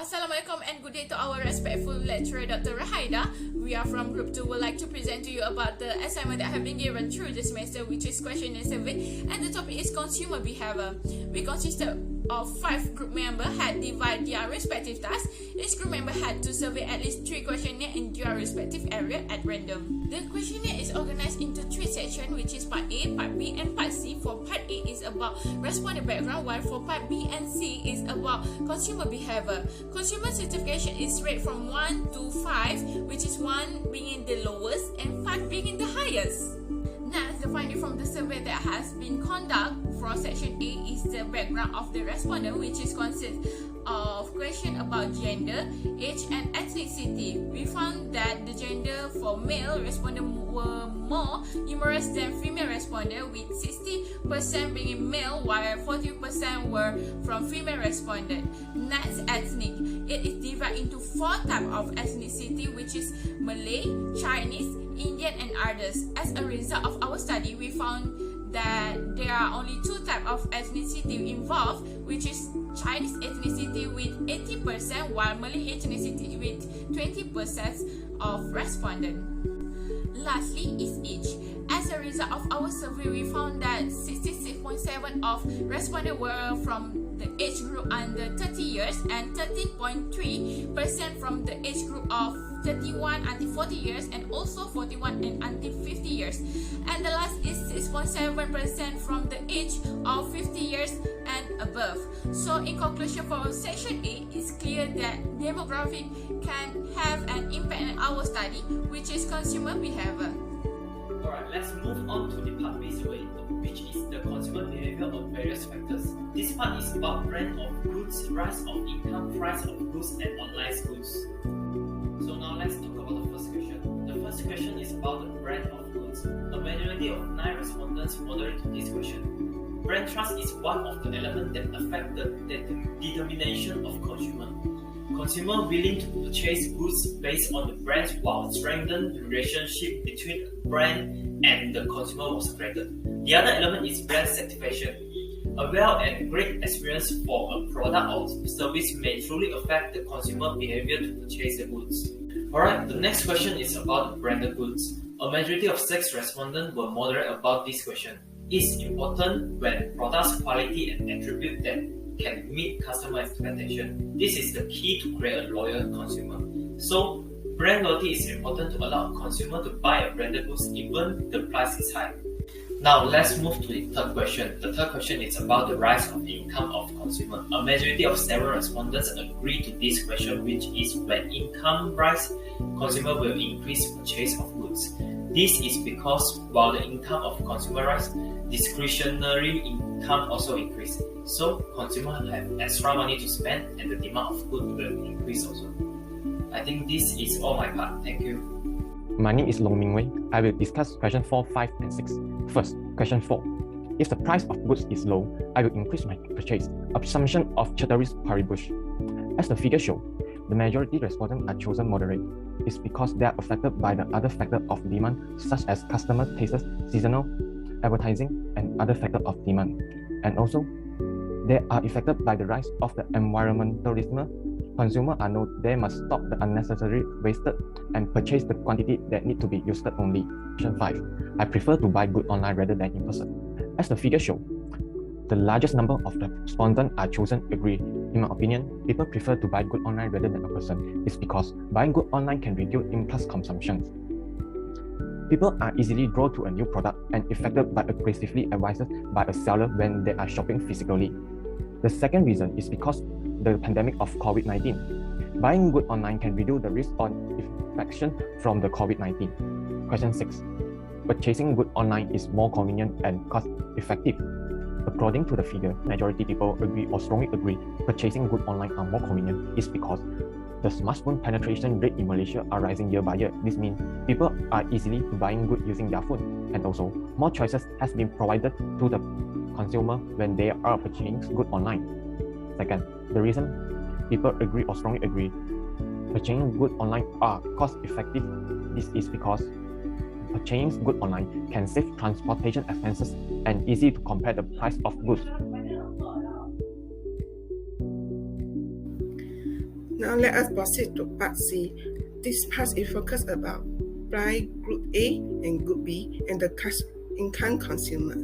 Assalamualaikum and good day to our respectful lecturer Dr. Rahaida. We are from Group 2. Would like to present to you about the assignment that have been given through the semester, which is question and survey, and the topic is consumer behavior. We consisted of 5 group members had divided their respective tasks. Each group member had to survey at least 3 questionnaires in their respective area at random. The questionnaire is organized into 3 sections, which is part A, part B, and part C. For part A is about respondent background, while for part B and C is about consumer behavior. Consumer certification is rated from 1 to 5, which is 1 being the lowest and 5 being the highest. Next, the finding from the survey that has been conducted from section A is the background of the respondent, which is consists of question about gender, age, and ethnicity. We found that the gender for male respondent were more numerous than female respondent, with 60% being male while 40% were from female respondent. Next, ethnic. It is divided into 4 types of ethnicity, which is Malay, Chinese, Indian, and others. As a result of our study, we found that there are only 2 types of ethnicity involved, which is Chinese ethnicity with 80%, while Malay ethnicity with 20% of respondents. Lastly is age. As a result of our survey, we found that 66.7% of respondents were from the age group under 30 years and 13.3% from the age group of 31 until 40 years and also 41 and until 50 years. And the last is 6.7% from the age of 50 years and above. So in conclusion, for section A, it's clear that demographic can have an impact on our study, which is consumer behavior. Alright, let's move on to the part B survey, which is the consumer behavior of various factors. This part is about brand of goods, rise of income, price of goods, and online schools. So now let's talk about the first question. The first question is about the brand of goods. A majority of 9 respondents moderate to this question. Brand trust is one of the elements that affect the determination of consumer. Consumer willing to purchase goods based on the brand while strengthen the relationship between the brand and the consumer was created. The other element is brand satisfaction. A well and great experience for a product or service may truly affect the consumer behavior to purchase the goods. Alright, the next question is about the branded goods. A majority of 6 respondents were moderate about this question. It's important when products quality and attribute that can meet customer expectation. This is the key to create a loyal consumer. So, brand loyalty is important to allow a consumer to buy a branded goods even the price is high. Now, let's move to the third question. The third question is about the rise of income of consumer. A majority of 7 respondents agree to this question, which is when income rise, consumer will increase purchase of goods. This is because while the income of consumer rise, discretionary income also increase. So, consumers have extra money to spend and the demand of goods will increase also. I think this is all my part. Thank you. My name is Long Ming Wei. I will discuss question 4, 5, and 6. First, question 4. If the price of goods is low, I will increase my purchase. Assumption of ceteris paribus. As the figure shows, the majority respondents are chosen moderate. It's because they are affected by the other factors of demand, such as customer tastes, seasonal, advertising, and other factors of demand. And also, they are affected by the rise of the environmentalism. Consumers are know they must stop the unnecessary wasted and purchase the quantity that need to be used only. Question 5. I prefer to buy goods online rather than in person. As the figure shows, the largest number of the respondents are chosen agree. In my opinion, people prefer to buy goods online rather than in person. It's because buying goods online can reduce impulse consumption. People are easily drawn to a new product and affected by aggressively advised by a seller when they are shopping physically. The second reason is because the pandemic of COVID-19. Buying goods online can reduce the risk on infection from the COVID-19. Question 6. Purchasing goods online is more convenient and cost-effective. According to the figure, majority people agree or strongly agree purchasing goods online are more convenient. It's because the smartphone penetration rate in Malaysia are rising year by year. This means people are easily buying goods using their phone, and also more choices has been provided to the consumer when they are purchasing goods online. Second, the reason people agree or strongly agree purchasing goods online are cost effective. This is because purchasing goods online can save transportation expenses and easy to compare the price of goods. Now let us proceed to part C. This part is focused about price group A and group B and the income consumer.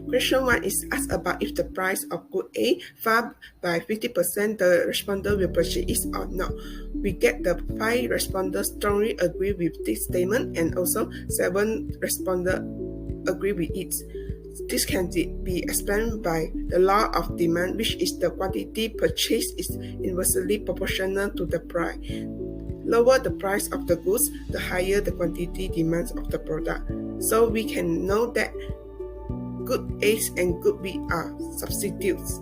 Question 1 is asked about if the price of good A fall by 50%, the responder will purchase it or not. We get the 5 responders strongly agree with this statement and also 7 responders agree with it. This can be explained by the law of demand, which is the quantity purchased is inversely proportional to the price. Lower the price of the goods, the higher the quantity demands of the product. So we can know that good A and good B are substitutes.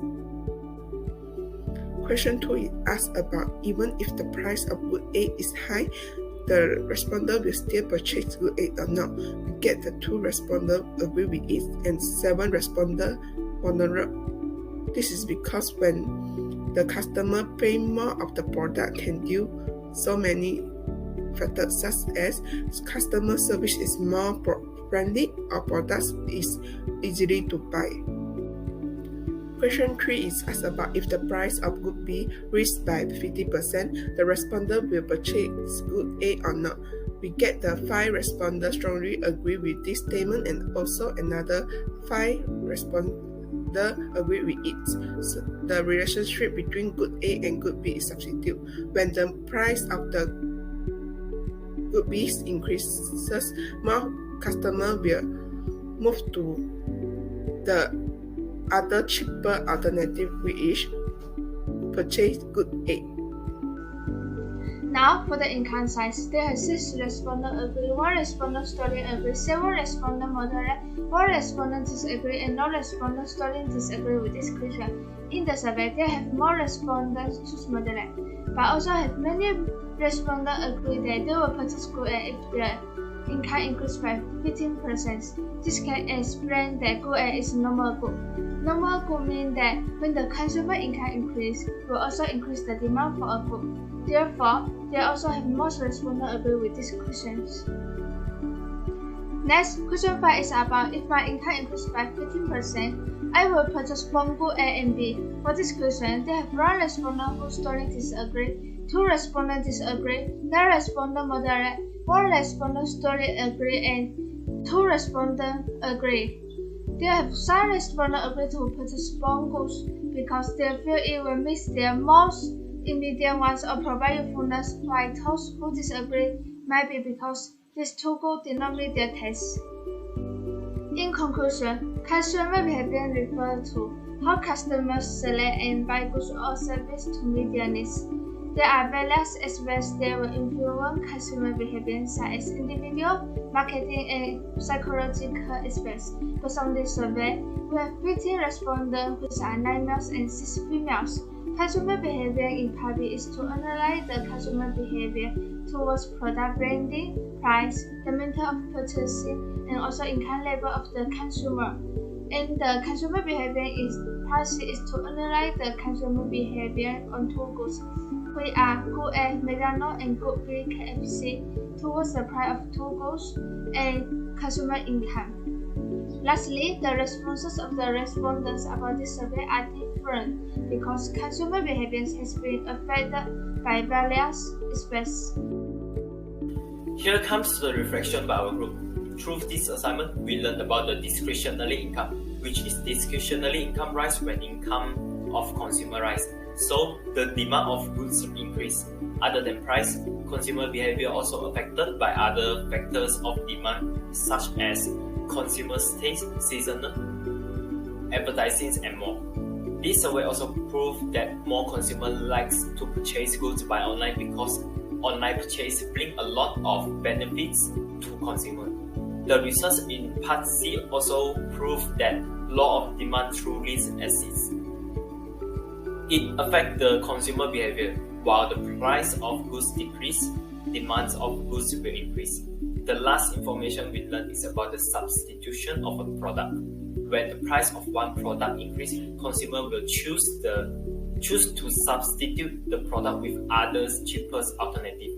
Question 2 is asked about even if the price of good A is high, the responder will still purchase good A or not. We get the 2 responders agree with it and 7 responders vulnerable. This is because when the customer pay more of the product can do so many factors such as customer service is more friendly or products is easily to buy. Question 3 is asked about if the price of good B rises by 50%, the responder will purchase good A or not. We get the 5 responders strongly agree with this statement and also another 5 responders agree with it. So the relationship between good A and good B is substitute. When the price of the good B increases, more customers will move to the other cheaper alternative, which purchase good A. Now for the income size, there are 6 respondents agree, 1 respondent strongly agree, 7 respondents moderate, 1 respondent disagree, and no respondent strongly disagree with this question. In the survey, there have more respondents choose moderate, but also have many respondents agree that they will purchase good A if their income increased by 15%. This can explain that good A is normal good. Normal good means that when the consumer income increases, will also increase the demand for a good. Therefore, they also have most respondents agree with these questions. Next, question 5 is about if my income increased by 15%, I will purchase both good A and B. For this question, they have 1 respondent who strongly disagree, 2 respondents disagree, 9 respondents moderate, 1 respondent strongly agree, and 2 respondents agree. They have some respondents agree to purchase both goods because they feel it will meet their most immediate wants or provide usefulness, while those who disagree might be because these 2 goods did not meet their tastes. In conclusion, consumer behavior refers to how customers select and buy goods or services to meet their needs. There are various aspects that will influence consumer behavior, such as individual, marketing, and psychological aspects. Based on this survey, we have 15 respondents, which are 9 males and 6 females. Consumer behavior in public is to analyze the consumer behavior towards product branding, price, the method of purchasing, and also income level of the consumer. And the consumer behavior policy is to analyze the consumer behavior on 2 goods, which are good A, McDonald's, and good B, KFC, towards the price of 2 goods and consumer income. Lastly, the responses of the respondents about this survey are different because consumer behavior has been affected by various aspects. Here comes the reflection by our group. Through this assignment, we learned about the discretionary income, which is discretionary income rise when income of consumer rise. So, the demand of goods increase. Other than price, consumer behavior also affected by other factors of demand such as consumers' taste, seasonal, advertising, and more. This survey also proved that more consumers like to purchase goods by online because online purchase bring a lot of benefits to consumers. The research in Part C also proved that law of demand truly exists. It affects the consumer behavior. While the price of goods decrease, demands of goods will increase. The last information we learned is about the substitution of a product. When the price of one product increases, consumer will choose to substitute the product with others cheapest alternative.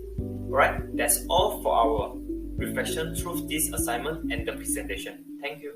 Alright, that's all for our reflection through this assignment and the presentation. Thank you.